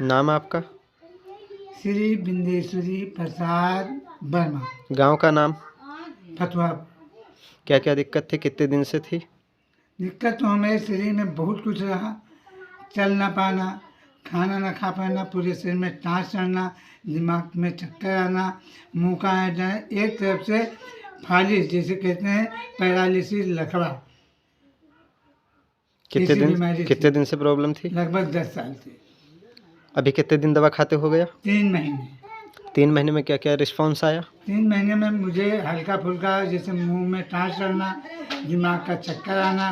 नाम आपका? श्री बिंदेश्वरी प्रसाद वर्मा। गांव का नाम? फतुहा। क्या क्या दिक्कत थी, कितने दिन से थी? दिक्कत तो हमें शरीर में बहुत कुछ रहा। चल ना पाना, खाना ना खा पाना, पूरे शरीर में टाँस चढ़ना, दिमाग में चक्कर आना, मुँह का हट जाना, एक तरफ से फालिस जिसे कहते हैं, पैरालिसिस, लकड़ा, ऐसी बीमारी कितने थी। दिन से प्रॉब्लम थी? लगभग 10 साल से। अभी कितने दिन दवा खाते हो गया? 3 महीने। 3 महीने में क्या क्या रिस्पॉन्स आया? 3 महीने में मुझे हल्का फुल्का जैसे मुंह में टाँस चढ़ना, दिमाग का चक्कर आना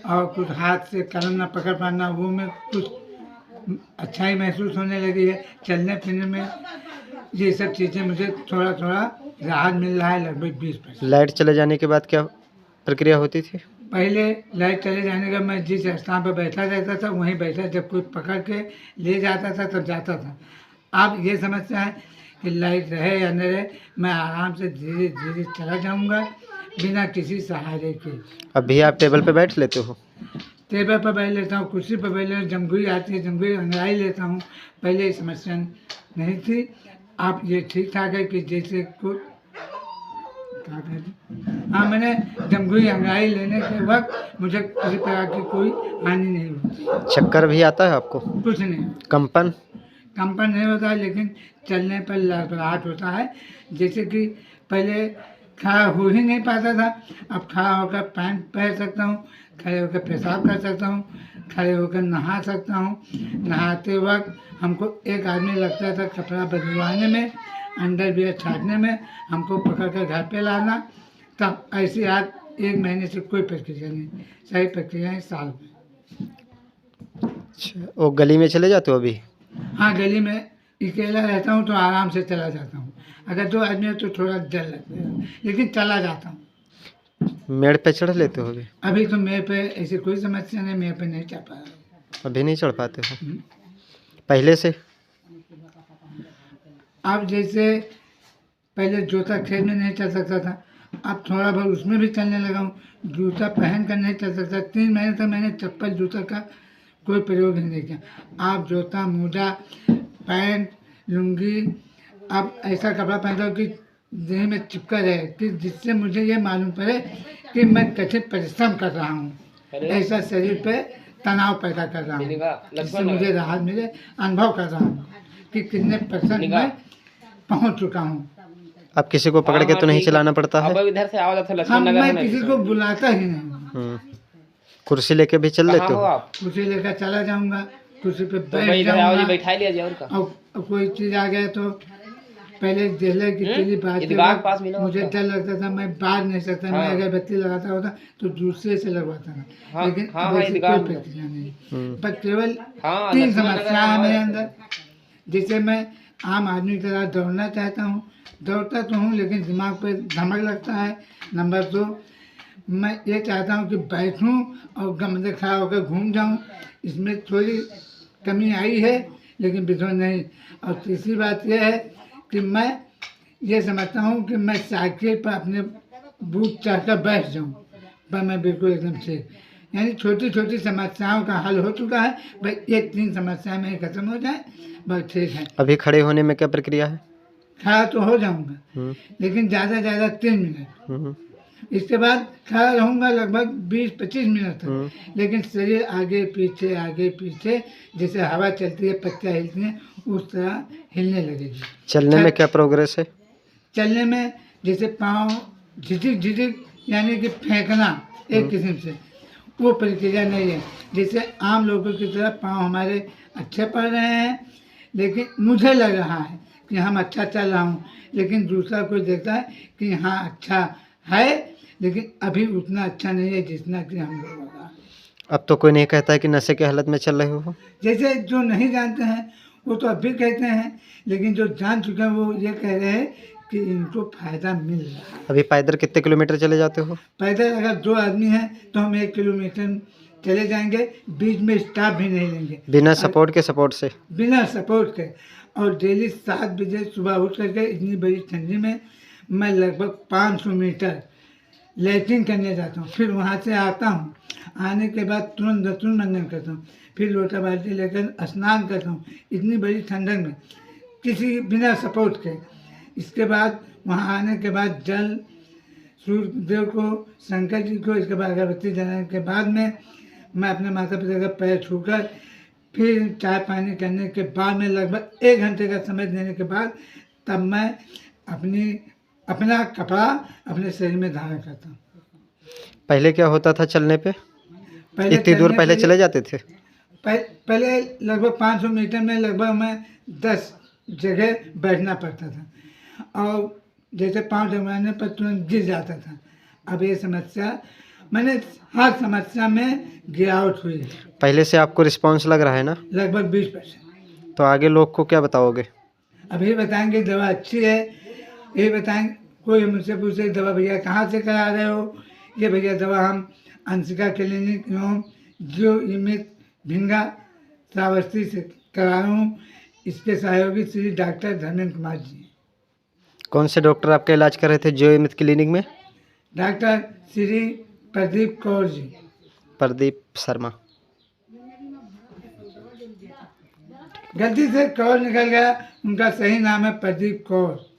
और कुछ हाथ से कलम ना पकड़ पाना, वो में कुछ अच्छाई महसूस होने लगी है। चलने फिरने में ये सब चीज़ें मुझे थोड़ा थोड़ा राहत मिल रहा है, लगभग 20%। लाइट चले जाने के बाद क्या प्रक्रिया होती थी? पहले लाइट चले जाने का मैं जिस स्थान पर बैठा रहता था वहीं बैठा, जब कोई पकड़ के ले जाता था तब जाता था। अब ये समस्या है कि लाइट रहे या न रहे, मैं आराम से धीरे धीरे चला जाऊंगा बिना किसी सहारे के। अभी आप टेबल पे बैठ लेते हो? टेबल पर बैठ लेता हूँ, कुर्सी पर बैठ लेता हूँ, जमघुई आती है जमघुई अंगड़ाई लेता हूँ। पहले ये समस्या नहीं थी, अब ये ठीक ठाक है कि जैसे कुछ क्या कहते, हाँ, मैंने जमघुई अंगड़ाई लेने के वक्त मुझे किसी प्रकार की कोई हानि नहीं होती। चक्कर भी आता है आपको? कुछ नहीं, कंपन? कंपन नहीं होता है, लेकिन चलने पर लड़खड़ाहट होता है। जैसे कि पहले खड़ा हो ही नहीं पाता था, अब खड़ा होकर पैंट पहन सकता हूँ, खड़े होकर पेशाब कर सकता हूँ, खड़े होकर नहा सकता हूँ। नहाते वक्त हमको एक आदमी लगता था कपड़ा बदलवाने में, अंडरवियर छाटने में, हमको पकड़ कर घर पे लाना। तब ऐसी आज 1 महीने से कोई प्रक्रिया नहीं, सही प्रक्रिया है साल में। अच्छा, वो गली में चले जाते हो अभी? हाँ, गली में अकेला रहता हूँ तो आराम से चला जाता हूँ। अगर 2 आदमी हो तो थोड़ा डर लगता है, लेकिन चला जाता हूँ। मेड़ पे चढ़ लेते हो अभी? अभी तो मेरे पे ऐसी कोई समस्या नहीं, मेरे पे नहीं चढ़ पा रहा। अभी नहीं चढ़ पाते हो? पहले से? अब जैसे पहले जूता खेत में नहीं चल सकता था, अब थोड़ा बहुत उसमें भी चलने लगा हूँ। जूता पहन कर नहीं चल सकता, 3 महीने तक मैंने चप्पल जूता का कोई प्रयोग ही नहीं किया। आप जूता, मोजा, पैंट, लुंगी, अब ऐसा कपड़ा पहनता हूँ कि देह में चिपका रहे, कि जिससे मुझे ये मालूम पड़े कि मैं कठिन परिश्रम कर रहा हूँ। ऐसा शरीर पे तनाव पैदा कर रहा हूँ, जिससे मुझे राहत मिले। अनुभव कर रहा हूँ कि कितने % मैं पहुँच चुका हूँ। अब किसी को पकड़ के तो नहीं चलाना पड़ता है? हाँ, मैं किसी को बुलाता ही नहीं। कुर्सी लेके भी चल लेते हो? कुर्सी लेकर चला जाऊंगा, कुर्सी पे बैठ जाऊंगा। और कोई चीज आ गया तो पहले जले की तेली बात, मुझे डर लगता था, मैं बाहर नहीं सकता। मैं अगर बत्ती लगाता होता तो दूसरे से लगवाता था, लेकिन अब ऐसी कोई प्रक्रिया नहीं। पर केवल 3 समस्या है मेरे अंदर। जैसे मैं आम आदमी की तरह दौड़ना चाहता हूँ, दौड़ता तो हूँ लेकिन दिमाग पे धमक लगता है। नंबर 2, मैं ये चाहता हूँ कि बैठूं और गमले खड़ा होकर घूम जाऊं, इसमें थोड़ी कमी आई है, लेकिन बिल्कुल नहीं। और तीसरी बात यह है कि मैं ये समझता हूँ कि मैं साइकिल पर अपने बूथ चढ़कर बैठ जाऊँ, पर मैं बिल्कुल एकदम ठीक। यानी छोटी छोटी समस्याओं का हल हो चुका है, भाई ये 3 समस्या में खत्म हो जाए बस ठीक है। अभी खड़े होने में क्या प्रक्रिया है? खड़ा तो हो जाऊंगा, लेकिन ज़्यादा 3 मिनट। इसके बाद खड़ा रहूंगा लगभग 20-25 मिनट तक, लेकिन शरीर आगे पीछे जैसे हवा चलती है, पत्तियाँ हिलती हैं, उस तरह हिलने लगेगी। चलने में क्या प्रोग्रेस है? चलने में जैसे पाँव झिझिक यानी कि फेंकना एक किस्म से, वो प्रक्रिया नहीं है। जैसे आम लोगों की तरह पाँव हमारे अच्छे पड़ रहे हैं, लेकिन मुझे लग रहा है कि हम अच्छा चल रहा हूँ, लेकिन दूसरा कोई देखता है कि हाँ अच्छा है, लेकिन अभी उतना अच्छा नहीं है जितना कि हम लोगों का। अब तो कोई नहीं कहता है कि नशे की हालत में चल रहे हो? जैसे जो नहीं जानते हैं वो तो अब भी कहते हैं, लेकिन जो जान चुके हैं वो ये कह रहे हैं कि इनको फायदा मिल रहा है। अभी पैदल कितने किलोमीटर चले जाते हो? पैदल अगर 2 आदमी हैं तो हम 1 किलोमीटर चले जाएंगे, बीच में स्टॉप भी नहीं लेंगे। बिना सपोर्ट के? सपोर्ट से? बिना सपोर्ट के। और डेली 7 बजे सुबह उठ करके इतनी बड़ी ठंडी में मैं लगभग 500 मीटर लैट्रिन करने जाता हूँ, फिर वहाँ से आता हूँ, आने के बाद तुरंत मंजन करता हूँ, फिर लोटा बाल्टी लेकर स्नान करता हूँ इतनी बड़ी ठंडक में, किसी बिना सपोर्ट के। इसके बाद वहाँ आने के बाद जल सूर्य देव को, शंकर जी को, इसके बाद अगरबत्ती जलाने के बाद में मैं अपने माता पिता का पैर छूकर फिर चाय पानी करने के बाद में लगभग 1 घंटे का समय देने के बाद तब मैं अपना कपड़ा अपने शरीर में धारण करता हूँ। पहले क्या होता था चलने पे? पहले इतनी दूर चलने पहले के चले लिए- जाते थे? पहले लगभग 500 मीटर में लगभग मैं 10 जगह बैठना पड़ता था और जैसे पाँव जमाने पर तुरंत गिर जाता था। अब ये समस्या मैंने हर समस्या में गिरावट हुई है, पहले से आपको रिस्पांस लग रहा है ना? लगभग 20%। तो आगे लोग को क्या बताओगे? अभी बताएंगे दवा अच्छी है, ये बताएंगे। कोई मुझसे पूछे दवा भैया कहाँ से करा रहे हो, ये भैया दवा हम अंशिका क्लिनिक एवं जो इमित भिंगा श्रावस्ती से करा रहा हूँ। इसके सहयोगी श्री डॉक्टर धर्मेंद्र कुमार जी। कौन से डॉक्टर आपका इलाज कर रहे थे जो इमित क्लिनिक में? डॉक्टर श्री प्रदीप कौर जी। प्रदीप शर्मा। गलती से कौर निकल गया, उनका सही नाम है प्रदीप कौर।